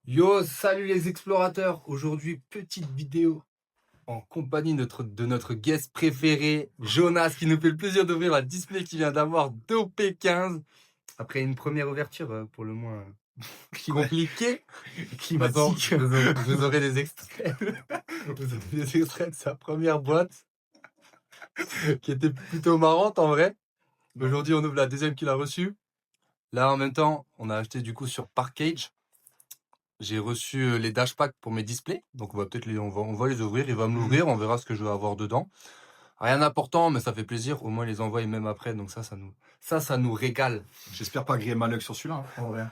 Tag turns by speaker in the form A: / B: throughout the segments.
A: Yo, salut les explorateurs! Aujourd'hui, petite vidéo en compagnie de notre guest préféré, Jonas, qui nous fait le plaisir d'ouvrir la display qui vient d'avoir d'OP15. Après une première ouverture, pour le moins compliquée. De toute façon,
B: Climatique.
A: vous aurez des extraits. Vous aurez des extraits de sa première boîte, qui était plutôt marrante en vrai. Aujourd'hui, on ouvre la deuxième qu'il a reçue. Là, en même temps, on a acheté du coup sur Parkage. J'ai reçu les dashpacks pour mes displays, donc on va peut-être on va les ouvrir, il va me l'ouvrir, on verra ce que je vais avoir dedans. Rien d'important, mais ça fait plaisir, au moins les envoyer même après, donc ça nous régale.
B: J'espère pas griller ma luck sur celui-là, hein, en vrai.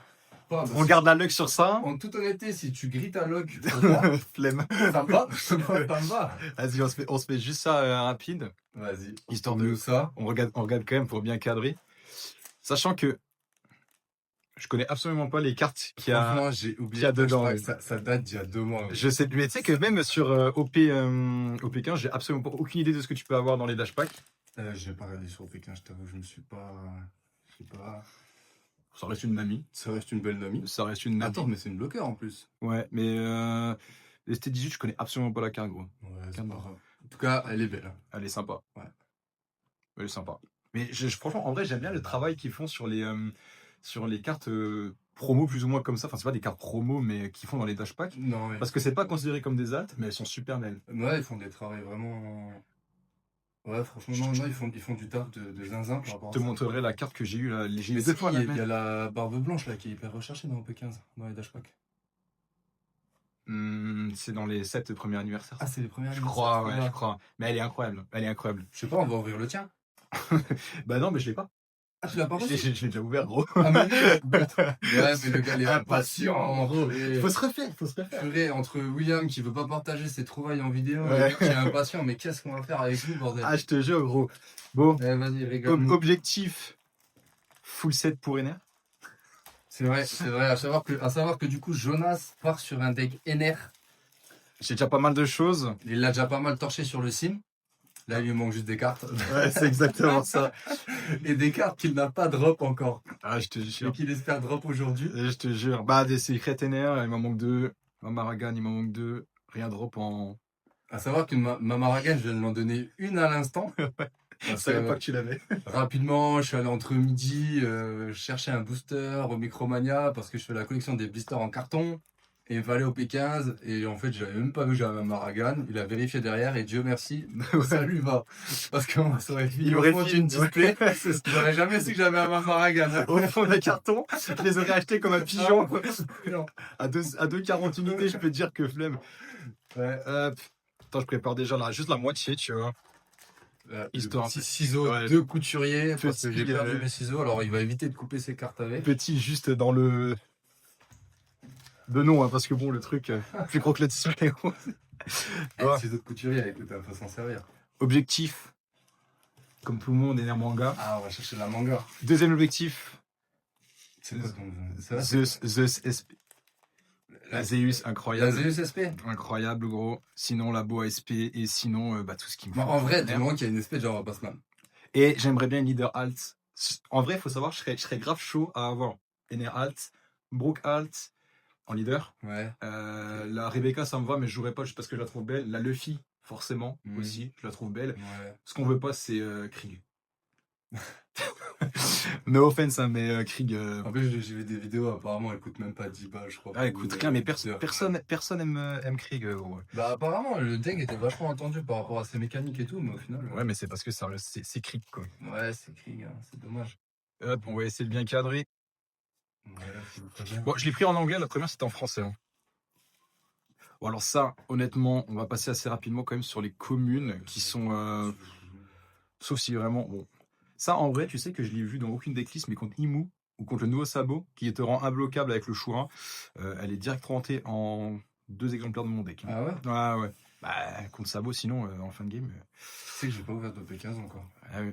A: Bah,
B: On garde la luck sur ça.
A: En toute honnêteté, si tu grilles ta log pour moi,
B: Flemme.
A: ça me va, ça me va.
B: Vas-y, on se fait juste ça rapide.
A: Vas-y,
B: Histoire
A: ouvre-nous
B: de.
A: ça.
B: On regarde quand même pour bien cadrer. Sachant que je connais absolument pas les cartes qu'il y a.
A: Franchement, j'ai
B: qu'il
A: oublié
B: y a
A: le
B: dedans,
A: dashpack, ça date d'il y a 2 mois.
B: Je sais, mais tu sais que même sur OP15, j'ai absolument aucune idée de ce que tu peux avoir dans les dashpacks.
A: J'ai pas regardé sur Pékin, je t'avoue, je me suis pas... Je sais pas...
B: Ça reste une mamie.
A: Ça reste une belle namie.
B: Ça reste une mamie.
A: Attends, mais c'est une bloqueur en plus.
B: Ouais, mais les ST18, je connais absolument pas la carte, gros.
A: Ouais, c'est pas grave. En tout cas, elle est belle.
B: Elle est sympa.
A: Ouais.
B: Elle est sympa. Mais franchement, en vrai, j'aime bien le travail qu'ils font sur les cartes promo, plus ou moins comme ça. Enfin, c'est pas des cartes promo, mais qu'ils font dans les dashpacks.
A: Non, ouais.
B: Parce que c'est pas considéré comme des altes, mais elles sont super belles.
A: Ouais, ils font des travaux vraiment. Ouais, franchement, non, non, ils font du taf de zinzin par
B: Je
A: rapport
B: te
A: à ça.
B: montrerai la carte que j'ai eue là. J'ai
A: Mais
B: eu deux
A: si,
B: fois
A: il y,
B: la
A: a il y a
B: même.
A: la barbe blanche là qui est hyper recherchée dans P15, dans les dashpacks.
B: C'est dans les 7 premiers anniversaires.
A: Ah, c'est les premières
B: Je crois, ouais, je crois. Mais elle est incroyable. Elle est incroyable.
A: Je sais pas, on va ouvrir le tien.
B: Bah non, mais je l'ai pas.
A: Ah, tu l'as pas reçu?
B: Je l'ai déjà ouvert, gros.
A: Ah, mais ouais, mais le gars, il est impatient, gros.
B: Faut se refaire, faut se refaire.
A: Purée, entre William qui veut pas partager ses trouvailles en vidéo,
B: Ouais.
A: et lui qui est impatient, mais qu'est-ce qu'on va faire avec nous, bordel?
B: Ah, je te jure, gros. Bon,
A: Vas-y, régale-nous.
B: objectif full set pour Ener.
A: C'est vrai, c'est vrai. À savoir que du coup, Jonas part sur un deck NR.
B: J'ai déjà pas mal de choses.
A: Il l'a déjà pas mal torché sur le sim. Là, il lui manque juste des cartes.
B: Ouais, c'est exactement ça.
A: Et des cartes qu'il n'a pas drop encore.
B: Ah, je te
A: Et
B: jure.
A: qu'il espère drop aujourd'hui.
B: Je te jure. Bah, des secrets Ener, il m'en manque 2. Mamaragan, il m'en manque 2. Rien drop en.
A: À savoir que ma Maragan, je viens de m'en donner une à l'instant.
B: Je
A: Parce
B: savais pas
A: que
B: que tu l'avais.
A: rapidement, je suis allé entre midi chercher un booster au Micromania parce que je fais la collection des blisters en carton. Et il me fallait au P15. Et en fait, j'avais même pas vu que j'avais ma Maragan. Il a vérifié derrière et Dieu merci, ça lui va. Parce que moi, ça aurait fini
B: Il
A: au
B: aurait
A: fond
B: fini,
A: d'une display.
B: ouais, c'est ça.
A: J'aurais jamais su que j'avais ma Maragan.
B: Au fond des cartons, je les aurais achetés comme un pigeon.
A: Non.
B: À 2,40 unités, je peux te dire que flemme.
A: Ouais.
B: Attends, je prépare déjà juste la moitié, tu vois. Histoire.
A: Petit ciseau
B: Ouais.
A: de couturier parce que
B: Petit,
A: j'ai perdu mes ciseaux, alors il va éviter de couper ses cartes avec.
B: Petit juste dans le. De nom, hein, parce que bon, le truc, plus gros que le display. Ouais.
A: Ciseaux de couturier, écoute, il faut s'en servir.
B: Objectif, comme tout le monde, Ener Manga.
A: Ah, on va chercher la manga.
B: Deuxième objectif,
A: C'est quoi ton. Ça va,
B: Zeus SP. La Zeus,
A: La
B: incroyable.
A: Zeus SP.
B: Incroyable, gros. Sinon, la Boa SP. Et sinon, bah, tout ce qui me
A: Bon,
B: faut.
A: en vrai, du moment qu'il y a une SP, genre, on va pas se plaindre.
B: Et j'aimerais bien une leader alt. En vrai, il faut savoir, je serais grave chaud à avoir Ener alt, Brook alt en leader.
A: Ouais.
B: La Rebecca, ça me va, mais je jouerai pas juste parce que je la trouve belle. La Luffy, forcément, aussi, je la trouve belle.
A: Ouais.
B: Ce qu'on veut pas, c'est Krieg. No offense, hein, mais Krieg.
A: En plus, j'ai vu des vidéos, apparemment, elle coûte même pas 10 balles, je crois.
B: Ah, écoute, rien, mais personne aime Krieg. Gros.
A: Bah, apparemment, le deck était vachement attendu par rapport à ses mécaniques et tout, mais au final.
B: Ouais, mais c'est parce que c'est Krieg, quoi.
A: Ouais, c'est Krieg, hein, c'est dommage.
B: Hop, on va essayer de bien cadrer.
A: Ouais,
B: Bon, je l'ai pris en anglais, la première c'était en français. Hein. Bon, alors ça, honnêtement, on va passer assez rapidement quand même sur les communes qui sont. Sauf si vraiment. Bon. Ça, en vrai, tu sais que je l'ai vu dans aucune decklist, mais contre Imu ou contre le nouveau Sabot, qui te rend imbloquable avec le Shura, elle est direct rentée en 2 exemplaires de mon deck.
A: Ah ouais?
B: Ah ouais. Bah, contre Sabot, sinon, en fin de game.
A: Tu sais que j'ai pas ouvert de P15 encore.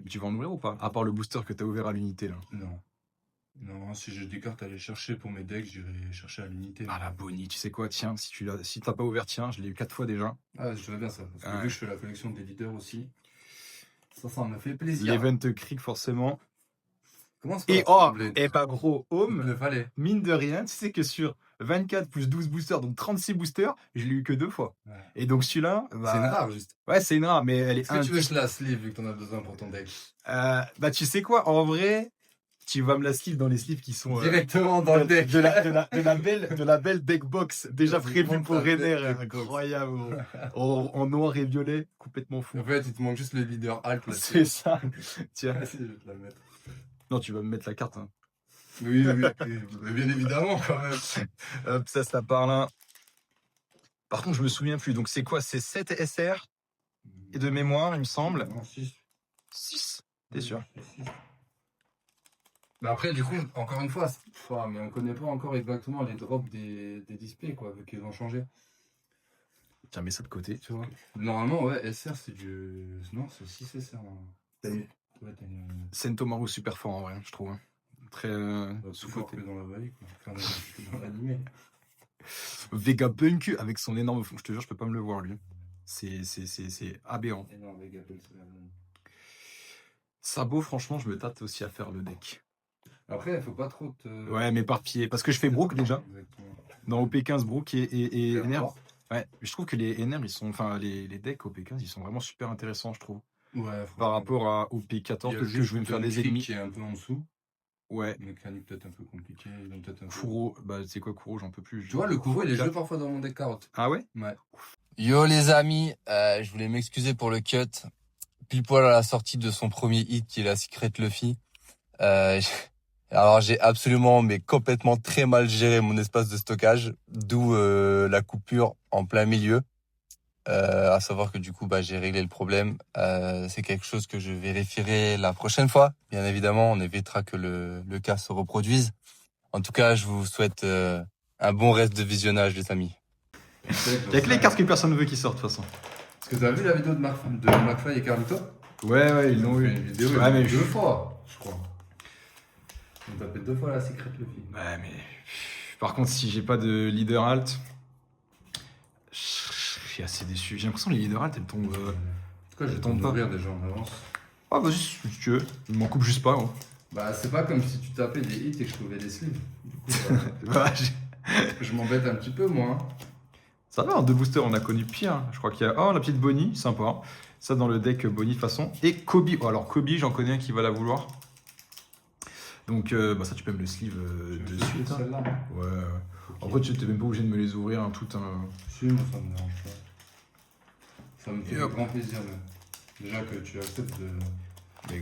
B: Tu vas en ouvrir ou pas? À part le booster que t'as ouvert à l'unité, là.
A: Non. Non, si j'ai des cartes à aller chercher pour mes decks, j'irai chercher à l'unité.
B: Ah la Bonnie, tu sais quoi? Tiens, si t'as pas ouvert, tiens, je l'ai eu 4 fois déjà.
A: Ah, je bien ça. Parce que
B: Ouais.
A: vu que je fais la collection des leaders aussi, ça m'a fait plaisir.
B: L'event Creek, forcément.
A: Comment ça
B: Et bah gros,
A: Il
B: home,
A: le fallait.
B: mine de rien, tu sais que sur 24 plus 12 boosters, donc 36 boosters, je l'ai eu que 2 fois.
A: Ouais.
B: Et donc celui-là,
A: C'est une
B: bah,
A: rare, juste.
B: ouais, c'est une rare, mais elle est
A: Est-ce que tu veux que je la sleeve vu que t'en as besoin pour ton deck?
B: bah tu sais quoi, en vrai, tu vas me la sleeve dans les sleeves qui sont
A: Directement dans le deck.
B: de la belle deck box déjà
A: Tu
B: prévue
A: montes
B: pour
A: ta
B: Renner,
A: deck box.
B: incroyable, gros. En noir et violet, complètement fou.
A: En fait, il te manque juste le leader Hulk là.
B: C'est ça. Tiens,
A: Vas-y, je vais te la mettre.
B: non, tu vas me mettre la carte. Hein.
A: Oui, mais bien évidemment, quand même.
B: Hop, ça part là. Par contre, je me souviens plus. Donc, c'est quoi? C'est 7 SR et de mémoire, il me semble.
A: Non, 6.
B: 6. T'es sûr?
A: Mais après, du coup, encore une fois, mais on connaît pas encore exactement les drops des displays, quoi, vu qu'ils ont changé.
B: Tiens, mets ça de côté.
A: Tu vois. Normalement, ouais, SR, c'est du. Non, c'est 6 SR. Ouais, t'as une.
B: Sentomaru super fort en vrai, je trouve. Hein. Très
A: sous-côté dans la vallée, quoi. Enfin, dans l'animé.
B: Vegapunk avec son énorme fond. Je te jure, je peux pas me le voir lui. C'est aberrant.
A: Énorme Vegapunk, c'est la bonne.
B: Sabot, franchement, je me tâte aussi à faire le deck.
A: Après, il faut pas trop te.
B: Ouais, mais par pied. Parce que je fais Brook déjà.
A: Exactement.
B: Dans OP15, Brook et
A: Faire
B: NR.
A: fort.
B: Ouais, je trouve que les NR, ils sont. Enfin, les decks OP15, ils sont vraiment super intéressants, je trouve.
A: Ouais,
B: Par rapport à OP14, que je vais me faire des ennemis.
A: qui est un peu en dessous.
B: Ouais.
A: Mécanique peut-être un peu compliquée. Peut-être un peu...
B: Kuro, bah tu sais quoi, Kuro, j'en peux plus.
A: Tu vois, le Kuro, il est joué parfois dans mon deck carotte.
B: Ah ouais?
A: Ouais.
C: Yo les amis, je voulais m'excuser pour le cut. Pile poil à la sortie de son premier hit qui est la Secret Luffy. Alors j'ai absolument mais complètement très mal géré mon espace de stockage, d'où la coupure en plein milieu. À savoir que du coup j'ai réglé le problème. C'est quelque chose que je vérifierai la prochaine fois. Bien évidemment, on évitera que le cas se reproduise. En tout cas, je vous souhaite un bon reste de visionnage les amis.
B: Il y a que les cartes que personne ne veut qui sortent de toute façon.
A: Est-ce que tu as vu la vidéo de McFly et Carlito?
B: Ouais, ils l'ont
A: fait
B: eu.
A: une vidéo
B: Ouais, mais
A: deux fois, je crois. Ils ont tapé 2 fois la Secret Luffy.
B: Ouais, mais. Par contre, si j'ai pas de leader alt, je suis assez déçu. J'ai l'impression que les leader alt, elles tombent.
A: En tout cas, je vais
B: tombe pas.
A: t'ouvrir déjà en avance.
B: Ah, vas-y, si tu veux. Je m'en coupe juste pas. Hein.
A: Bah, c'est pas comme si tu tapais des hits et que je trouvais des sleeves. Du coup,
B: Bah,
A: je m'embête un petit peu, moi. Hein.
B: ça va, en 2 boosters, on a connu pire. Hein. Je crois qu'il y a. Oh, la petite Bonnie, sympa. Ça dans le deck Bonnie façon. Et Kobe. Oh, alors, Kobe, j'en connais un qui va la vouloir. Donc, ça, tu peux me le sleeve de suite. Hein.
A: Celle-là.
B: Ouais. En vrai, tu n'es même pas obligé de me les ouvrir hein, tout un.
A: Si, moi, ça me dérange pas. Ça me fait grand plaisir, même. Déjà que tu acceptes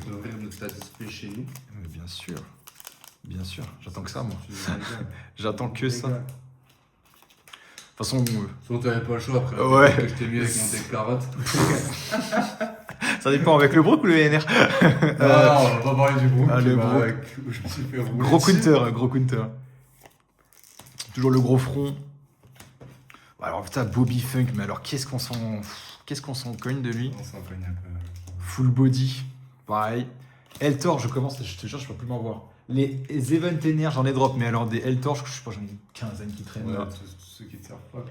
A: d'ouvrir notre display chez nous.
B: Bien sûr. Bien sûr. J'attends que ça, moi.
A: Tu nous régales.
B: J'attends que ça. De
A: Régales.
B: toute façon,
A: Sinon, t'avais pas le choix après
B: Ouais.
A: que je t'ai mis avec mon deck carotte.
B: ça dépend avec le Brook ou le NR.
A: Non, on va pas parler du groupe.
B: le Brook.
A: Où je me suis fait rouler.
B: Gros
A: dessus.
B: counter, gros counter. Toujours le gros front. Alors putain, Bobby Funk, mais alors qu'est-ce qu'on s'en cogne de lui?
A: On s'en cogne un peu.
B: Full body, pareil. Eltor, je commence, je te jure, je peux plus m'en voir. Les Event NR, j'en ai drop, mais alors des Eltor, je sais pas, j'en ai une quinzaine qui traînent
A: Ouais,
B: là.
A: tous ceux qui te servent pas, quoi.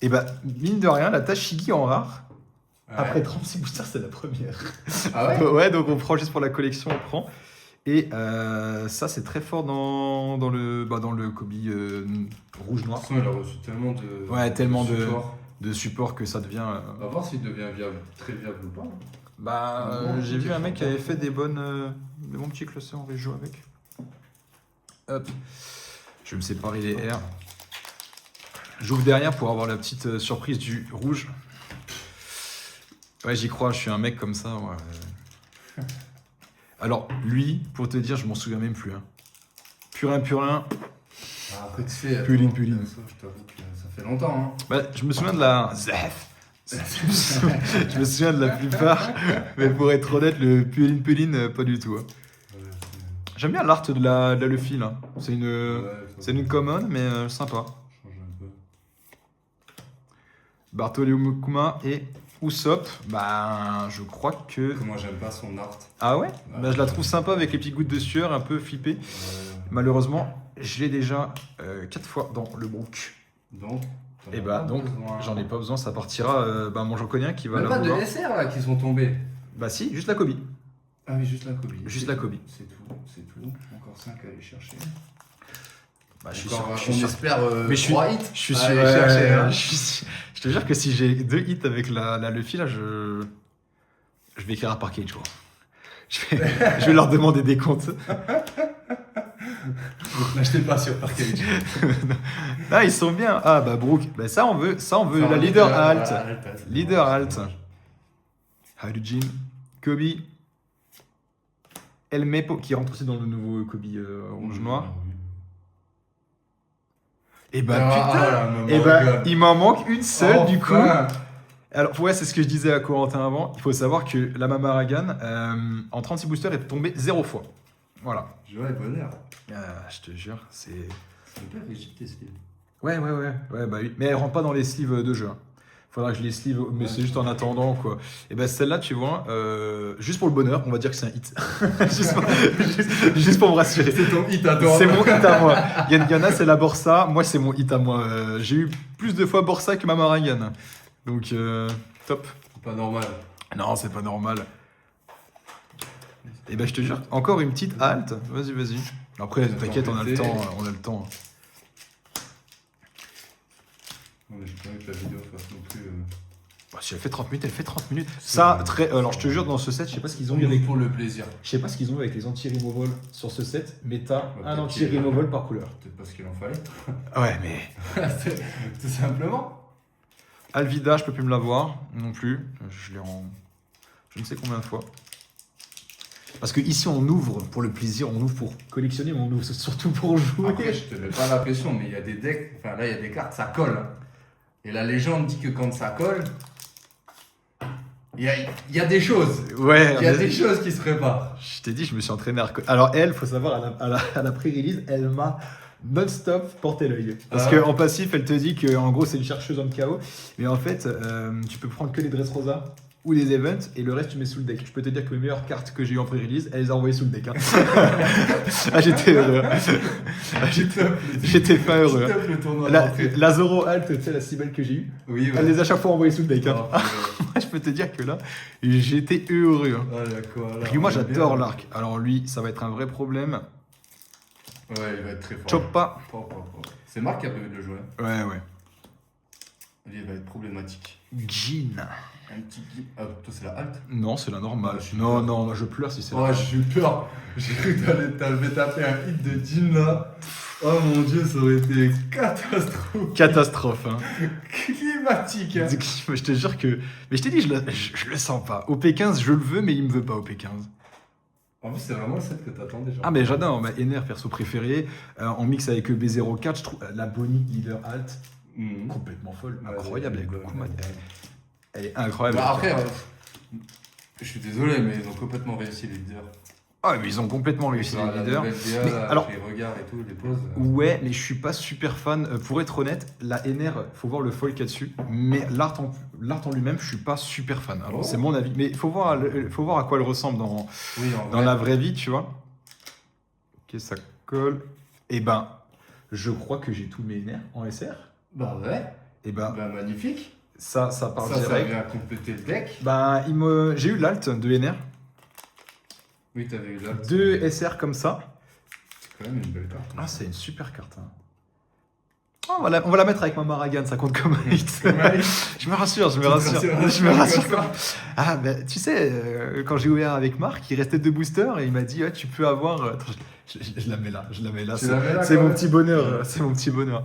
B: Et bah, mine de rien, la Tashigi en rare,
A: Ouais.
B: après 36 boosters, c'est la première.
A: Ah ouais?
B: Ouais, donc on prend juste pour la collection, on prend. Et ça, c'est très fort dans le Kobe rouge-noir.
A: De toute façon, il a reçu tellement de.
B: Ouais, tellement de-
A: support.
B: De support que ça devient.
A: On va voir s'il devient viable, très viable ou pas.
B: J'ai vu un mec qui avait fait des bons petits classeurs, on va jouer avec. Hop. Je vais me séparer les R. J'ouvre derrière pour avoir la petite surprise du rouge. Ouais, j'y crois, je suis un mec comme ça. Ouais. Alors, lui, pour te dire, je m'en souviens même plus. Hein. Purin.
A: Ah, après, tu sais.
B: Puline.
A: Ça, je t'avoue que ça fait longtemps. Hein.
B: Bah, je me souviens de la. Zef. Je me souviens de la plupart, mais pour être honnête, le Puline, pas du tout. Hein.
A: Ouais,
B: J'aime bien l'art de la Luffy là. C'est une,
A: ouais,
B: c'est une common, mais sympa.
A: Change un peu.
B: Bartholomew Kuma et Usopp, je crois que.
A: Moi, j'aime pas son art.
B: Ah ouais? Je la trouve sympa avec les petites gouttes de sueur, un peu flippée. Malheureusement, je l'ai déjà 4 fois dans le Brook.
A: Donc.
B: Et donc, j'en ai pas besoin, ça partira. Mon Joconien qui va
A: Même
B: la
A: pas
B: vouloir.
A: de SR là qui sont tombés.
B: Bah si, juste la Kobe.
A: Ah oui, juste la Kobe.
B: Juste la Kobe.
A: C'est tout. Encore 5 à aller chercher.
B: Bah, je suis
A: Encore,
B: sûr. Je suis
A: on
B: sûr.
A: espère
B: Mais je suis-
A: 3 hits.
B: Je suis
A: à
B: sûr.
A: aller chercher, hein.
B: Je te jure que si j'ai 2 hits avec la Luffy, là, je vais écrire à Parquet, tu vois. Je vais leur demander des comptes.
A: N'achetez pas sur Parquet.
B: Ah, ils sont bien. Ah, bah, Brooke. Bah, ça, on veut la leader à Alt. Leader à Alt. Hydrogen. Kobe. El Mepo, qui rentre aussi dans le nouveau Kobe rouge-noir. Et bah, putain. Et bah, il m'en manque une seule, du coup. Alors, ouais, c'est ce que je disais à Corentin avant. Il faut savoir que la Mamaragan, en 36 boosters, est tombée 0 fois. Voilà.
A: Joie et bonheur.
B: Je te jure, c'est.
A: C'est hyper rigide tes sleeves.
B: Ouais, bah oui. Mais elle rentre pas dans les sleeves de jeu. Hein. Faudra que je les sleeve, mais c'est juste en attendant, quoi. Et ben celle-là, tu vois, juste pour le bonheur, on va dire que c'est un hit. juste pour me rassurer.
A: C'est ton hit à toi.
B: C'est mon hit à moi. Il y en a, c'est la Borsa. Moi, c'est mon hit à moi. J'ai eu plus de fois Borsa que Mamaragan. Donc, top.
A: C'est pas normal.
B: Non, c'est pas normal. Et ben je te jure, encore une petite halte. Vas-y. Après, t'inquiète, on a le temps.
A: Non, mais j'ai pas envie que la vidéo fasse non plus.
B: Bah, si elle fait 30 minutes, elle fait 30 minutes. Ça, très. Alors, je te jure, dans ce set, je sais pas ce qu'ils ont eu avec.
A: Pour le plaisir.
B: Je sais pas ce qu'ils ont eu avec les anti-removal sur ce set, mais t'as un
A: peut-être
B: anti-removal par couleur.
A: Peut-être parce qu'il en fallait.
B: Ouais, mais.
A: Tout simplement.
B: Alvida, je peux plus me l'avoir non plus. Je l'ai en. Je ne sais combien de fois. Parce que ici, on ouvre pour le plaisir, on ouvre pour collectionner, mais on ouvre surtout pour jouer.
A: Après, je te mets pas la pression, mais il y a des decks. Enfin, là, il y a des cartes, ça colle. Hein. Et la légende dit que quand ça colle, il y a des choses.
B: Ouais,
A: Il y a des choses qui se préparent.
B: Je t'ai dit, je me suis entraîné à alors elle, faut savoir, à la pré-release, elle m'a non-stop porté l'œil. Parce qu'en passif, elle te dit qu'en gros, c'est une chercheuse en KO. Mais en fait, tu peux prendre que les Dressrosa ou les events, et le reste, tu mets sous le deck. Je peux te dire que mes meilleures cartes que j'ai eues en pré-release, elle les a envoyées sous le deck. Hein. Ah, j'étais heureux. J'étais pas heureux.
A: Le tournoi
B: La Zoro Alt, tu sais, la si belle que j'ai eue,
A: oui, ouais.
B: elle les a chaque fois envoyées sous le deck. Hein.
A: Oh,
B: Je peux te dire que là, j'étais heureux. Hein.
A: ah, d'accord.
B: Parce que moi, j'adore l'arc. Alors lui, ça va être un vrai problème.
A: Ouais, il va être très fort.
B: Choppa.
A: C'est Marc qui a prévu de le jouer.
B: Ouais.
A: Il va être problématique.
B: Jean.
A: Un petit guide. Ah, toi, c'est la halte.
B: Non, c'est la normale.
A: Ah, je suis
B: non,
A: peur.
B: non, je pleure si c'est
A: Oh, j'ai eu peur. J'ai cru que t'allais taper un hit de Jean là. Oh mon dieu, ça aurait été catastrophe.
B: Catastrophe. Hein.
A: Climatique. Hein.
B: Je te jure que. Mais je t'ai dit, je le sens pas. Au P15, je le veux, mais il me veut pas au P15.
A: En plus, c'est vraiment le set que t'attendais.
B: Ah, mais j'adore. Ma NR perso préféré. En mix avec B04, je trouve la Bonnie leader alt complètement folle. Incroyable avec le Kuma. Elle est incroyable.
A: Bah après, je suis désolé, mais ils ont complètement réussi les leaders.
B: Ah, mais ils ont complètement réussi les leaders.
A: Mais
B: alors,
A: les regards et tout, les poses.
B: Ouais, mais je suis pas super fan. Pour être honnête, la NR, faut voir le foil qu'il y a dessus. Mais l'art en lui-même, je suis pas super fan. Alors, c'est mon avis. Mais il faut voir à quoi elle ressemble dans la vraie vie, tu vois. Ok, ça colle. Et ben, je crois que j'ai tous mes NR en SR.
A: Bah ouais.
B: Et ben,
A: magnifique.
B: Ça part direct.
A: Ça vient compléter le deck.
B: Ben, j'ai eu l'alt de NR.
A: Oui, t'avais eu l'alt.
B: 2 SR comme ça.
A: C'est quand même une belle carte.
B: Ah, c'est une super carte. Hein. Oh, on va la mettre avec ma Maragan, ça compte comme un hit. Je me rassure. Ah, ben, tu sais, quand j'ai ouvert avec Marc, il restait 2 boosters et il m'a dit, ouais, tu peux avoir. Attends, je la mets là. C'est mon petit bonheur. C'est mon petit bonheur.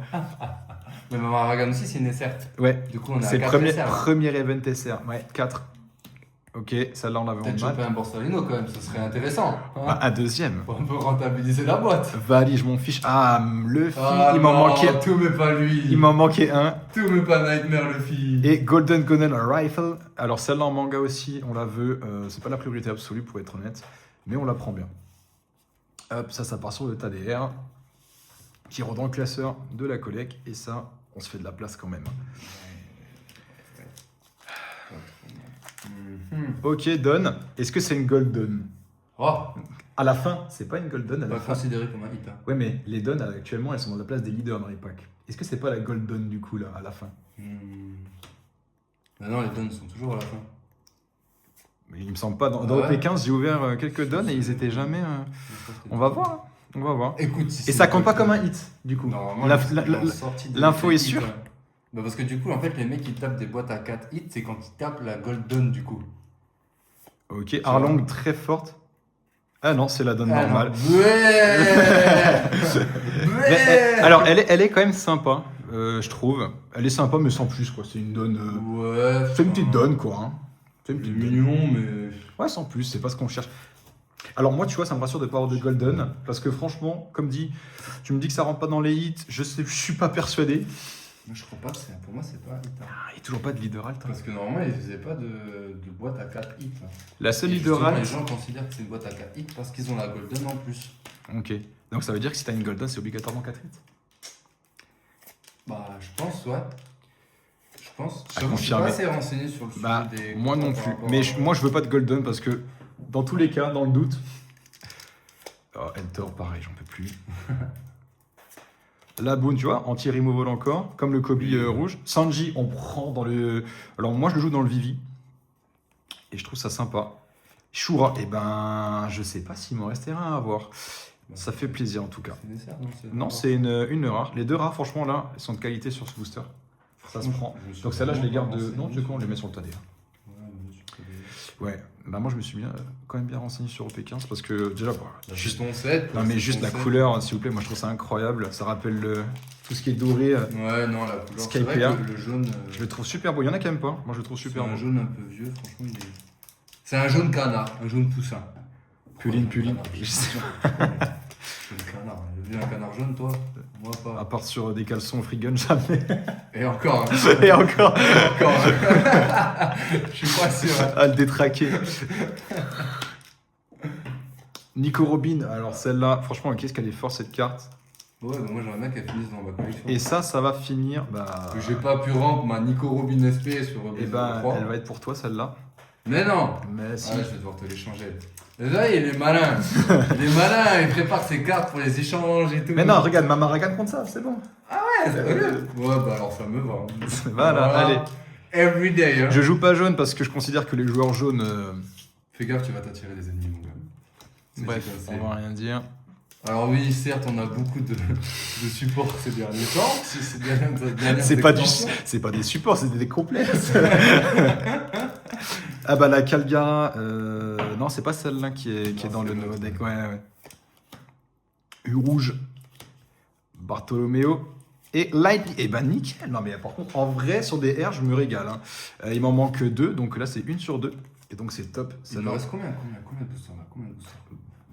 A: Mais ma Maragan aussi, c'est une SR.
B: Ouais.
A: Du coup, on a
B: c'est
A: 4
B: premier,
A: SR.
B: premier event SR. Ouais, 4. Ok, celle-là, on l'avait en
A: Peut-être choper
B: mal.
A: un Borsalino quand même, ce serait intéressant. Hein.
B: Ah, un deuxième.
A: On peut rentabiliser la boîte.
B: Valide, je m'en fiche. Ah, Luffy, il m'en
A: non,
B: manquait.
A: Tout mais pas lui.
B: Il m'en manquait un.
A: Tout mais pas Nightmare Luffy.
B: Et Golden Gunner Rifle. Alors celle-là en manga aussi, on la veut. C'est pas la priorité absolue pour être honnête, mais on la prend bien. Hop, ça part sur le TDR qui rentre dans le classeur de la collecte et ça, on se fait de la place quand même. Ok, Don. Est-ce que c'est une Golden?
A: Oh,
B: À la fin, c'est pas une Golden à la
A: pas
B: fin.
A: considéré comme un hit. Hein.
B: Ouais, mais les Don actuellement, elles sont dans la place des leaders dans les packs. Est-ce que c'est pas la Golden du coup là, à la fin?
A: Non, les dons sont toujours à la fin.
B: Mais il me semble pas. Dans
A: Ouais.
B: OP15, j'ai ouvert quelques donnes et ils étaient jamais. On va voir. Hein. On va voir.
A: Écoute, si
B: Et ça compte pas comme un hit, du coup.
A: Normalement,
B: L'info est sûre.
A: Bah parce que du coup, en fait, les mecs, ils tapent des boîtes à 4 hits, c'est quand ils tapent la Golden, du coup.
B: Ok, Arlong très forte. Ah non, c'est la donne
A: Ah,
B: normale.
A: non. Ouais. Ouais.
B: Alors, elle est quand même sympa, je trouve. Elle est sympa, mais sans plus, quoi. C'est une donne.
A: Ouais.
B: C'est une petite donne, quoi. Hein. C'est une
A: C'est
B: petite donne.
A: mignon, mais.
B: Ouais, sans plus, c'est pas ce qu'on cherche. Alors, moi, tu vois, ça me rassure de pas avoir de Golden. Parce que franchement, comme dit, tu me dis que ça rentre pas dans les hits. Je suis pas persuadé.
A: Moi, je crois pas que c'est. Pour moi, c'est pas un hit. Hein.
B: Ah, il n'y a toujours pas de leader alt. Hein.
A: Parce que normalement, ils faisaient pas de boîte à 4 hits. Hein.
B: La seule
A: Et
B: leader
A: justement,
B: alt.
A: les gens considèrent que c'est une boîte à 4 hits parce qu'ils ont la Golden en plus.
B: Ok. Donc, ça veut dire que si t'as une Golden, c'est obligatoirement 4 hits.
A: Bah, je pense, ouais. Je pense.
B: À
A: Je suis pas
B: confirmer.
A: assez renseigné sur le sujet
B: Bah,
A: des.
B: moi non
A: par
B: plus.
A: rapport
B: Mais
A: à-
B: moi, je veux pas de Golden parce que, dans tous les cas, dans le doute. Oh, Enter, pareil, j'en peux plus. La Boone, tu vois, anti-removal encore, comme le Kobe rouge. Sanji, on prend dans le. Alors, moi, je le joue dans le Vivi. Et je trouve ça sympa. Shura, eh ben, je sais pas s'il m'en restait un à avoir. Ça fait plaisir en tout cas.
A: C'est nécessaire, non
B: Non, c'est une rare. Les deux rares, franchement, là, elles sont de qualité sur ce booster. Ça se prend. Donc celle-là, je les garde de. Non, tu sais quoi, on les met sur le tas déjà. Ouais, bah moi je me suis quand même bien renseigné sur OP15 parce que déjà, bah,
A: Juste ton set.
B: non mais juste la couleur, s'il vous plaît, moi je trouve ça incroyable. Ça rappelle tout ce qui est doré.
A: Ouais, non, la couleur.
B: Sky
A: C'est vrai
B: PA.
A: que le jaune.
B: Je le trouve super beau. Il y en a quand même pas. Moi je le trouve
A: C'est
B: super
A: un
B: beau.
A: jaune un peu vieux, franchement, il est. C'est un jaune canard, un jaune poussin.
B: Puline.
A: Jaune canard. J'ai vu un canard jaune, toi? Moi,
B: À
A: pas.
B: part sur des caleçons free gun, jamais.
A: Et encore. Hein.
B: Et encore,
A: Encore. Je suis pas sûr. Hein.
B: à le détraquer. Nico Robin, alors celle-là, franchement, qu'est-ce qu'elle est forte cette carte.
A: Ouais, bah moi j'aimerais bien qu'elle finisse dans ma collection.
B: Et ça va finir. Bah.
A: Que j'ai pas pu rendre ma Nico Robin SP sur
B: Et bah,
A: BZ3.
B: elle va être pour toi celle-là.
A: Mais non.
B: Mais si.
A: Ah, je vais devoir te l'échanger. Là, il est malin. Il est malin, il prépare ses cartes pour les échanges et tout.
B: Mais non, regarde, Mama Ragan contre ça, c'est bon.
A: Ouais, sérieux. Ouais, bah alors ça me va. Hein.
B: Voilà, allez.
A: Everyday. Hein.
B: Je joue pas jaune parce que je considère que les joueurs jaunes.
A: Fais gaffe, tu vas t'attirer des ennemis, mon gars. C'est
B: Bref,
A: comme ça.
B: on va rien dire.
A: Alors oui, certes, on a beaucoup de supports ces derniers temps. Ces dernières
B: C'est pas
A: extensions.
B: c'est pas des supports, c'est des complexes. Ah bah la Calgara, non c'est pas celle-là qui est
A: Non,
B: dans
A: c'est
B: le
A: l'autre.
B: nouveau deck, ouais. U rouge, Bartolomeo et Lightly. Et bah nickel. Non mais par contre en vrai sur des R je me régale. Hein. Il m'en manque 2, donc là c'est 1 sur 2 et donc c'est top.
A: Il me
B: celle-là.
A: reste combien de boosters là? Combien de boosters?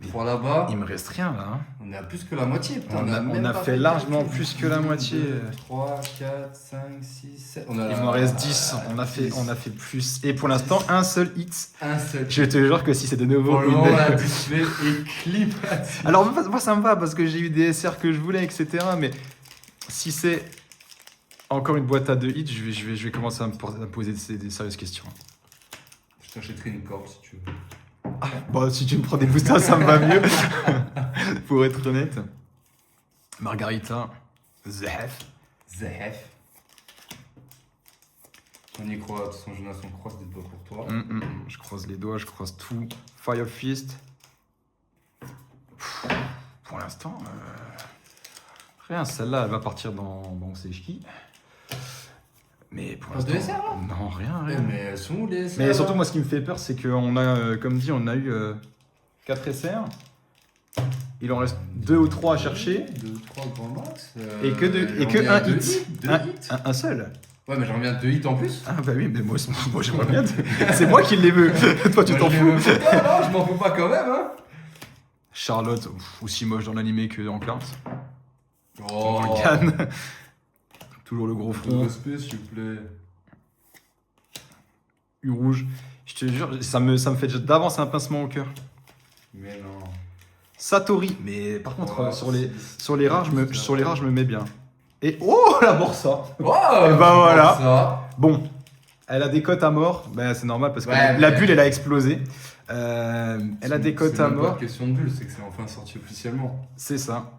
A: 3 là-bas.
B: Il me reste rien là. Hein.
A: On est à plus que la moitié. Putain,
B: On a
A: même pas
B: fait largement plus que la
A: 1,
B: moitié.
A: 2, 3, 4, 5, 6, 7.
B: Il m'en reste 10. On a fait plus. Et pour l'instant un seul hit.
A: un seul.
B: Je te jure que si c'est de nouveau
A: Pour le
B: une-
A: moment, la display est clip là-dessus.
B: Alors moi ça me va parce que j'ai eu des SR que je voulais, etc. Mais si c'est encore une boîte à 2 hits, je vais commencer à me poser des sérieuses questions.
A: Je t'achèterai une corde si tu veux.
B: Bon, si tu me prends des boosters, ça me va mieux. Pour être honnête. Margarita, Zef.
A: Zef. On y croit, de toute façon, Jonas, on croise des doigts pour toi.
B: Je croise les doigts, je croise tout. Fire Fist. Pour l'instant, rien. Celle-là, elle va partir dans Sejki. Mais pour
A: Pas de
B: l'instant,
A: SR, là
B: non, rien.
A: Eh, mais elles sont où les SR,
B: Mais
A: là
B: surtout, moi, ce qui me fait peur, c'est qu'on a, comme dit, on a eu 4 SR. Il en reste 2 ou 3 à chercher.
A: 2, 3 grands max.
B: Et que
A: j'en
B: un
A: viens deux
B: hit.
A: Deux
B: Un-
A: hits.
B: Un seul.
A: Ouais, mais j'en reviens 2 hits en plus.
B: Ah bah oui, mais moi j'aimerais bien. C'est moi qui les veux. Toi, tu
A: Moi,
B: t'en
A: je
B: fous.
A: les veux pas, non, je m'en fous pas quand même, hein.
B: Charlotte, aussi moche dans l'animé que en carte.
A: Oh.
B: Morgane. Toujours le gros
A: De
B: front.
A: respect, s'il vous plaît.
B: U rouge. Je te jure, ça me fait d'avance un pincement au cœur.
A: Mais non.
B: Satori, mais par contre,
A: Oh,
B: sur les rares, je me mets bien. Et oh, la Borsa.
A: Oh,
B: Et ben voilà.
A: Ça.
B: Bon, elle a des cotes à mort. Ben, c'est normal parce que
A: Ouais,
B: la
A: mais-
B: bulle, elle a explosé. Elle a des cotes à
A: C'est même
B: mort.
A: pas une question de bulle, c'est que c'est enfin sorti officiellement.
B: C'est ça.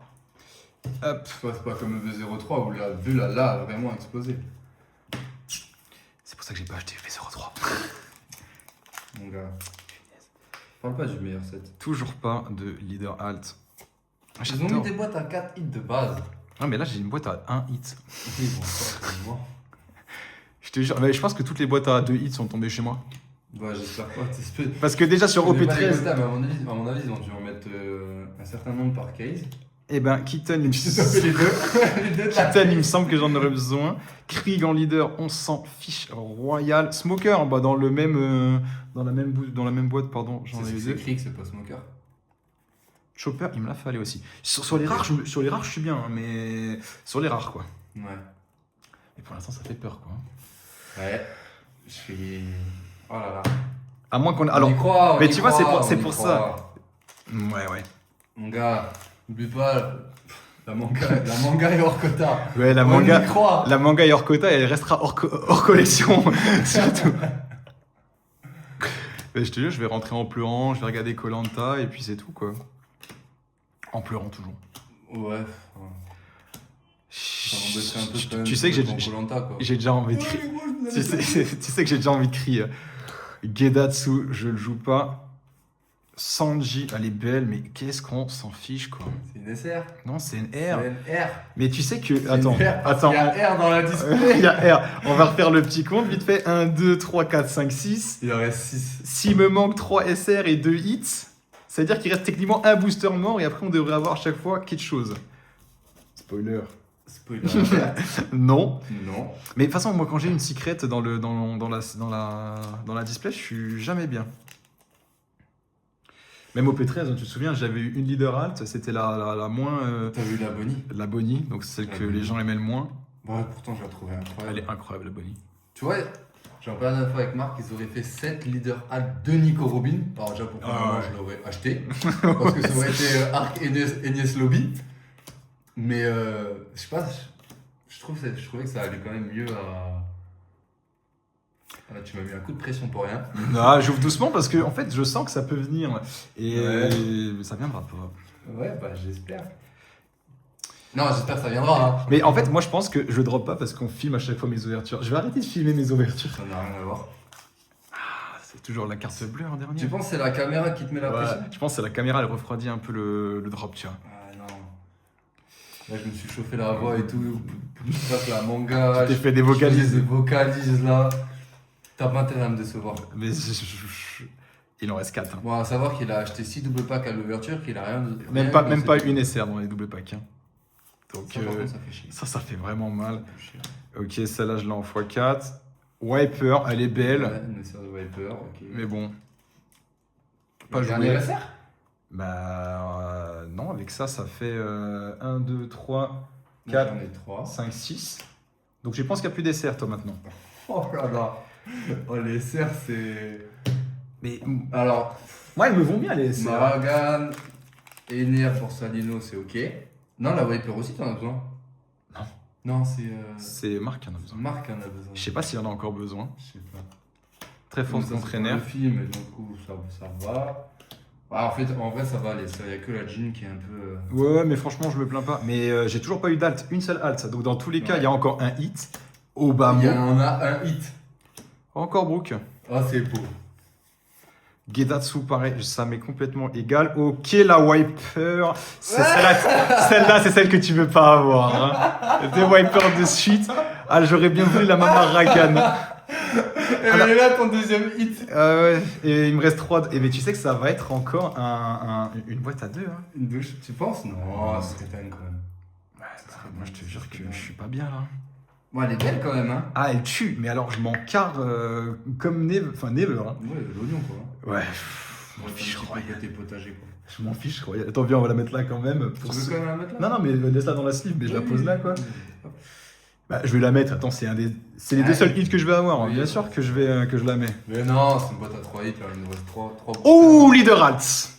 B: Hop.
A: C'est pas comme EV03 où la bulle a vraiment explosé.
B: C'est pour ça que j'ai pas acheté V03.
A: Mon gars. Parle pas du meilleur set.
B: Toujours pas de leader alt. Ah,
A: Ils ont mis
B: j'adore.
A: des boîtes à 4 hits de base.
B: Ah, mais là, j'ai une boîte à 1 hit.
A: Oui, bon, ça,
B: Je te jure, mais je pense que toutes les boîtes à 2 hits sont tombées chez moi.
A: bah, j'espère pas.
B: Parce que déjà sur
A: Je connais pas les
B: OP13,
A: quotas, mais à mon avis, ils ont dû en mettre un certain nombre par case.
B: eh ben, Keaton, il me...
A: les deux. Les deux de la
B: Keaton, il me semble que j'en aurais besoin. Krieg en leader, on s'en fiche. Royal. Smoker, bah, dans la même boîte, pardon, j'en ai eu
A: C'est
B: deux.
A: écrit que c'est pas smoker.
B: Chopper, il me l'a fallu aussi. Sur les rares, je suis bien, hein, mais sur les rares, quoi.
A: Ouais.
B: Et pour l'instant, ça fait peur, quoi.
A: Ouais. Je suis. Oh là là.
B: À moins qu'on...
A: On
B: Alors,
A: y croit, on
B: mais
A: y
B: tu vois,
A: croit,
B: c'est
A: on y
B: pour
A: croit.
B: ouais.
A: Mon gars, n'oublie pas, la manga est hors quota.
B: Ouais, la
A: On
B: manga...
A: y croit.
B: La manga est hors quota et elle restera hors collection, surtout. Mais je te jure, je vais rentrer en pleurant, je vais regarder koh et puis c'est tout, quoi. En pleurant toujours.
A: Ouais. Ça m'embêterait un peu quand même.
B: Tu sais que j'ai déjà envie de crier. Tu sais que j'ai déjà envie de crier. Gedatsu, je le joue pas. Sanji, elle est belle, mais qu'est-ce qu'on s'en fiche, quoi.
A: C'est une SR.
B: Non, c'est une
A: C'est
B: R.
A: une R.
B: Mais tu sais que...
A: C'est
B: Attends,
A: une R parce
B: attends.
A: qu'il y a R dans la display.
B: Il y a R. On va refaire le petit compte, vite fait. 1, 2, 3, 4, 5, 6.
A: Il en reste 6.
B: S'il me manque 3 SR et 2 hits, c'est-à-dire qu'il reste techniquement un booster mort et après on devrait avoir à chaque fois quelque chose. Spoiler.
A: Spoiler.
B: Non.
A: Non.
B: Mais de toute façon, moi quand j'ai une secret dans la display, je suis jamais bien. Même au P13, tu te souviens, j'avais eu une leader alt, c'était la moins...
A: T'as vu la Bonnie?
B: la Bonnie, donc c'est celle
A: La
B: que
A: Bonnie.
B: les gens aimaient le moins.
A: Ouais, pourtant, je la trouvais incroyable.
B: Elle est incroyable, la Bonnie.
A: Tu vois, j'en parlais la dernière fois avec Marc, ils auraient fait 7 leaders alt de Nico Robin. Alors, déjà, pour moi, je l'aurais acheté. Parce que ça aurait été Arc Enies Lobby. Mais, je sais pas, je trouvais que ça allait quand même mieux à. Ah, tu m'as mis un coup de pression pour rien.
B: Ah, j'ouvre doucement parce que en fait, je sens que ça peut venir. Et
A: Ouais.
B: ça viendra pas.
A: Ouais, bah, j'espère. Non, j'espère que ça viendra. Hein.
B: Mais en fait, moi je pense que je drop pas parce qu'on filme à chaque fois mes ouvertures. Je vais arrêter de filmer mes ouvertures.
A: Ça n'a rien à voir.
B: Ah, c'est toujours la carte bleue en dernier.
A: Tu penses que c'est la caméra qui te met la
B: Ouais,
A: pression?
B: je pense que c'est la caméra, elle refroidit un peu le drop, tu vois.
A: Ah non. Là, je me suis chauffé la voix et tout. Je passe la manga.
B: Tu t'es fait des
A: je faisais
B: vocalises.
A: des vocalises là. T'as pas intérêt à me décevoir.
B: Mais il en reste 4.
A: Bon, à savoir qu'il a acheté 6 double packs à l'ouverture, qu'il a rien de.
B: Même pas une SR dans les double packs. Hein. Donc
A: Ça, par contre, ça fait chier.
B: ça fait vraiment mal.
A: Ça fait chier.
B: Ok, celle-là je l'ai en x4. Wiper, elle est belle.
A: Ouais, une SR de Viper, ok.
B: Mais bon. Pas
A: Le dernier
B: joué.
A: SR?
B: Bah non, avec ça, ça fait 1, 2, 3,
A: Moi,
B: 4,
A: j'en ai 3.
B: 5, 6. Donc je pense qu'il n'y a plus d'SR toi maintenant.
A: Oh là là. Oh, les SR, c'est.
B: Mais
A: Alors,
B: moi, elles me vont bien les SR.
A: Maragan, Ener pour Salino, c'est ok. Non, la Viper aussi, t'en as besoin.
B: Non.
A: Non, c'est.
B: C'est Marc qui en a besoin.
A: Marc en a besoin.
B: Je sais pas s'il en a encore besoin.
A: Je sais pas.
B: Très fort
A: Ça, c'est
B: entraîneur.
A: pour le film, et du coup, ça va. Ah, en vrai, ça va aller. Il n'y a que la jean qui est un peu.
B: Ouais, mais franchement, je me plains pas. Mais j'ai toujours pas eu d'alt, une seule alt. Donc dans tous les cas,
A: Ouais.
B: il y a encore un hit.
A: Il y
B: Obama.
A: en a un hit.
B: Encore Brook.
A: Ah, c'est beau.
B: Gedatsu, pareil, ça m'est complètement égal. Ok, la Wiper. C'est celle-là, c'est celle que tu veux pas avoir. Hein. Des Wipers de suite. Ah, j'aurais bien voulu la Mama Ragan.
A: Et
B: Alors-
A: là, ton deuxième hit.
B: Ouais, et il me reste 3. Et mais tu sais que ça va être encore une boîte à 2. Hein.
A: Une douche, tu penses? Non, ce serait dingue quand même.
B: Ouais, moi, je te jure que je suis pas bien là.
A: Bon, elle est belle quand même, hein.
B: Ah, elle tue, mais alors je m'en carre comme never. Enfin, never. Hein.
A: Ouais, l'oignon quoi.
B: Ouais,
A: Je
B: m'en fiche royal.
A: Côté potager quoi.
B: Je m'en fiche royal. Attends, viens, on va la mettre là quand même.
A: Tu
B: Pour
A: veux
B: ceux-
A: quand même la mettre là?
B: Non, non, mais laisse-la dans la sleeve, mais je la
A: Oui,
B: pose là quoi.
A: oui.
B: Bah, je vais la mettre. Attends, c'est les
A: Ah,
B: deux seuls hits que je vais avoir. Hein.
A: oui.
B: Bien sûr que je la mets.
A: Mais non, c'est une boîte à 3 hits là, il nous reste 3.
B: Oh, Leader Alt.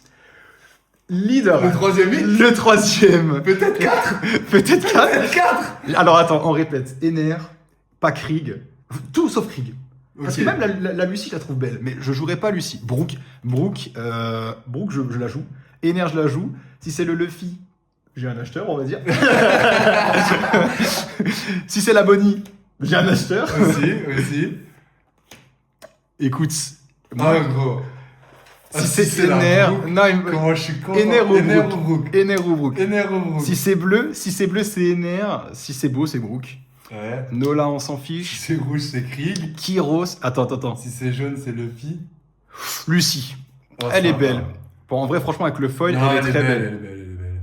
B: Leader
A: Le
B: Alt.
A: troisième hit?
B: Le troisième.
A: Peut-être 4.
B: Peut-être 4.
A: 4.
B: Alors attends, on répète. Ener, pas Krieg. Tout sauf Krieg. Parce que
A: Ok.
B: même la Lucie, je la trouve belle. Mais je jouerai pas Lucie. Brooke, je la joue. Ener, je la joue. Si c'est le Luffy, j'ai un acheteur, on va dire. Si c'est la Bonnie, j'ai un acheteur.
A: Aussi.
B: Écoute,
A: Ah, gros.
B: Si c'est
A: la
B: Ener,
A: Brook,
B: non,
A: comment je suis content.
B: Ener ou
A: Ener
B: Brook.
A: ou Brook.
B: Ener ou Brook.
A: Ener ou Brook.
B: Si c'est bleu, c'est Ener. Si c'est beau, c'est Brook.
A: Ouais.
B: Nola, on s'en
A: Si
B: fiche.
A: c'est rouge, c'est Krieg.
B: Kyros. Attends.
A: Si c'est jaune, c'est Luffy.
B: Lucie.
A: Oh,
B: Elle
A: ça
B: est
A: va.
B: belle. Bon, en vrai, franchement, avec le foil,
A: Non,
B: elle est très belle.
A: Elle est belle, elle est belle.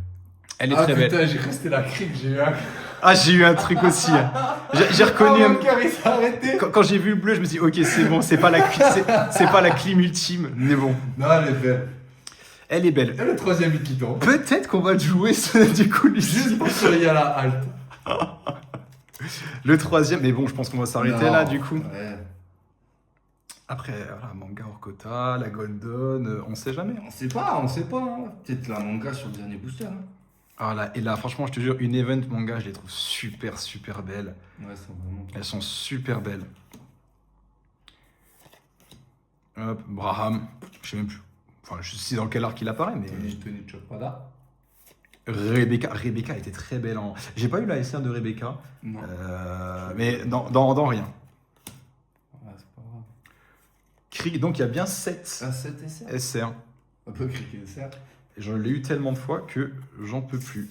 B: Elle est
A: Ah
B: très belle.
A: putain, j'ai cru que c'était la Krieg, j'ai eu un...
B: Ah, j'ai eu un truc aussi. J'ai reconnu.
A: Ah, mon cœur, il s'est arrêté.
B: Quand j'ai vu le bleu, je me suis dit, ok, c'est bon, c'est pas la clim ultime, mais bon.
A: Non, elle est belle.
B: Elle est belle.
A: Et le troisième hit qui tombe.
B: Peut-être qu'on va le jouer, du coup, Lucie.
A: Juste pour sourire à la halte.
B: Le troisième, mais bon, je pense qu'on va s'arrêter
A: Non.
B: là, du coup.
A: Ouais.
B: Après, voilà, manga Orkota, la Golden, on sait jamais.
A: On sait pas. Hein. Peut-être la manga sur le dernier booster. Hein.
B: Ah là, et là, franchement, je te jure, une event manga, je les trouve super, super belles.
A: Ouais, c'est vraiment...
B: Elles sont super belles. Hop, Braham, je sais même plus. Enfin, je sais dans quel arc il apparaît, mais.
A: Tony Chopada.
B: Rebecca était très belle en. J'ai pas eu la SR de Rebecca,
A: Non.
B: mais dans rien.
A: Ouais, c'est pas grave.
B: Krieg, donc il y a bien 7
A: Ah, 7 essais.
B: SR.
A: On peut crier ça.
B: Et je l'ai eu tellement de fois que j'en peux plus.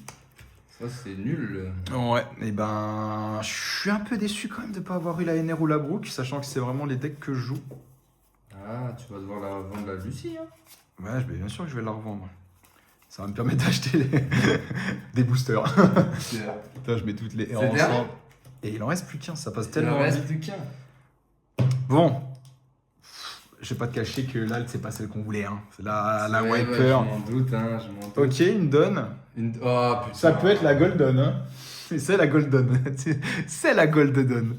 A: Ça, c'est nul.
B: Ouais, et ben. Je suis un peu déçu quand même de pas avoir eu la NR ou la Brook, sachant que c'est vraiment les decks que je joue.
A: Ah, tu vas devoir la vendre la Lucie, hein.
B: Ouais, bien sûr que je vais la revendre. Ça va me permettre d'acheter des boosters. Putain, je mets toutes les R
A: C'est bien.
B: ensemble. Et il en reste plus qu'un, ça passe
A: Il
B: tellement
A: en reste
B: vite.
A: plus qu'un.
B: Bon. Je vais pas te cacher que là, c'est pas celle qu'on voulait. Hein. C'est la
A: Ouais,
B: Wiper.
A: ouais, je m'en doute, hein, je m'en doute.
B: Ok, une donne.
A: Oh, putain.
B: Ça peut être la Golden. Hein. C'est la Golden. C'est la Golden.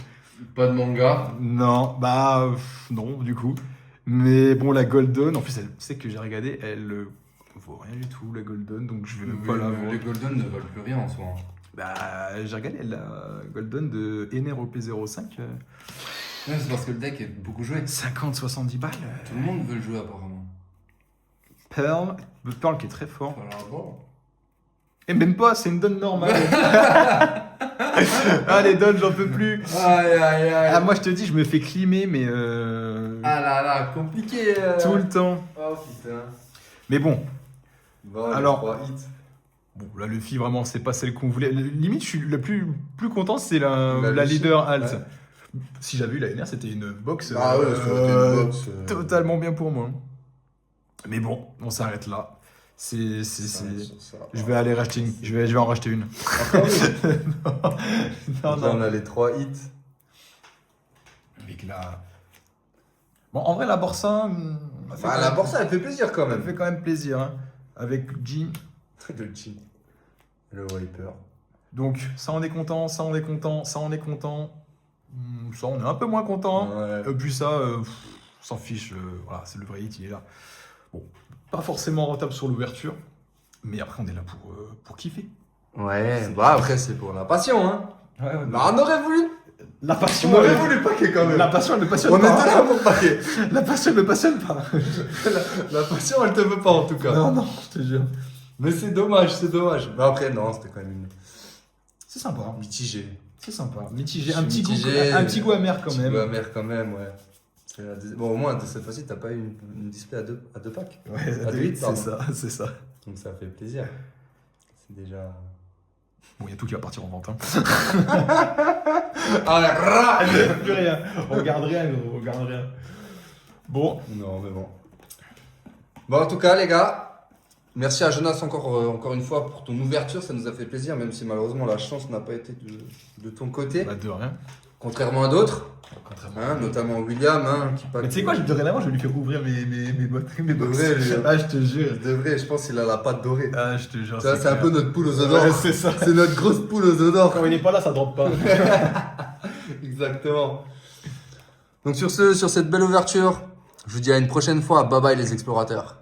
A: Pas de manga.
B: Non, non, du coup. Mais bon, la Golden, en plus, elle sait que j'ai regardé, elle vaut rien du tout, la Golden, donc je vais même pas la vendre.
A: Les Golden ne valent plus rien en soi.
B: J'ai regardé la Golden de Ener OP05.
A: Ouais, c'est parce que le deck est beaucoup joué.
B: 50-70 balles.
A: Tout le monde veut le jouer apparemment.
B: Pearl qui est très fort.
A: Alors bon.
B: Et même pas, c'est une donne normale. Ah, les donnes, j'en peux plus.
A: Aïe aïe aïe.
B: Ah, moi, je te dis, je me fais climer, mais
A: Ah là là, compliqué.
B: tout le temps.
A: Oh putain.
B: Mais bon,
A: Bon,
B: alors-
A: 3 hits.
B: bon, la Luffy, vraiment, c'est pas celle qu'on voulait. Limite, je suis le plus content, c'est la
A: Lucie.
B: leader Alt.
A: Ouais.
B: Si j'avais eu la NR, c'était une box,
A: Ah ouais, ça aurait été une box,
B: totalement bien pour moi. Mais bon, on s'arrête là. Je vais aller racheter une. Je vais en racheter une. Non,
A: Là, on a les 3 hits.
B: Avec la. Bon, en vrai, la Borsa.
A: La Borsa, elle fait plaisir quand
B: elle
A: même.
B: fait quand même plaisir. Hein. Avec Jim.
A: Le G. Le Wiper.
B: Donc, ça, on est content. Ça, on est content. Ça, on est content. Ça, on est un peu moins content.
A: Ouais.
B: Et puis ça, on s'en fiche. Voilà, c'est le vrai hit, il est là. Bon, pas forcément rentable sur l'ouverture. Mais après, on est là pour kiffer.
A: Ouais, bah après, c'est pour la passion, hein.
B: Ouais,
A: Bah, on aurait voulu.
B: La passion.
A: On aurait voulu le paquet quand même.
B: La passion, elle ne passionne
A: On était
B: pas.
A: là pour paquet.
B: La passion, elle ne passionne pas.
A: La passion, elle te veut pas en tout cas.
B: Non, je te jure.
A: Mais c'est dommage, c'est dommage. Mais après, non, c'était quand même une...
B: C'est sympa. Hein.
A: mitigé.
B: C'est sympa. Mitigé.
A: Je
B: Un
A: suis
B: petit,
A: mitigé.
B: un petit goût amer quand même.
A: Petit goût amer quand même, ouais. Bon, au moins, cette fois-ci, t'as pas eu une display à deux packs.
B: Ouais,
A: À deux hits,
B: c'est
A: pardon.
B: ça, c'est ça.
A: Donc ça fait plaisir. C'est déjà...
B: Bon, il y a tout qui va partir en vente. Hein.
A: Ah,
B: Plus rien. On garde rien, gros. On garde rien. Bon.
A: non, mais bon. Bon, en tout cas, les gars, merci à Jonas encore une fois pour ton ouverture. Ça nous a fait plaisir, même si malheureusement la chance n'a pas été de ton côté.
B: Bah, de rien.
A: Contrairement à d'autres,
B: Contrairement.
A: hein, notamment William, hein, qui
B: Mais tu sais quoi, dorénavant, je vais lui faire ouvrir mes boîtes. Mes box.
A: Ouais, lui, hein.
B: Ah, je te jure.
A: De vrai, je pense qu'il a la patte dorée.
B: Ah, je te jure.
A: Tu vois, c'est un peu notre poule aux œufs d'or.
B: Ouais, c'est ça.
A: C'est notre grosse poule aux œufs d'or.
B: Quand il est pas là, ça drop pas.
A: Exactement. Donc sur cette belle ouverture, je vous dis à une prochaine fois. Bye bye les explorateurs.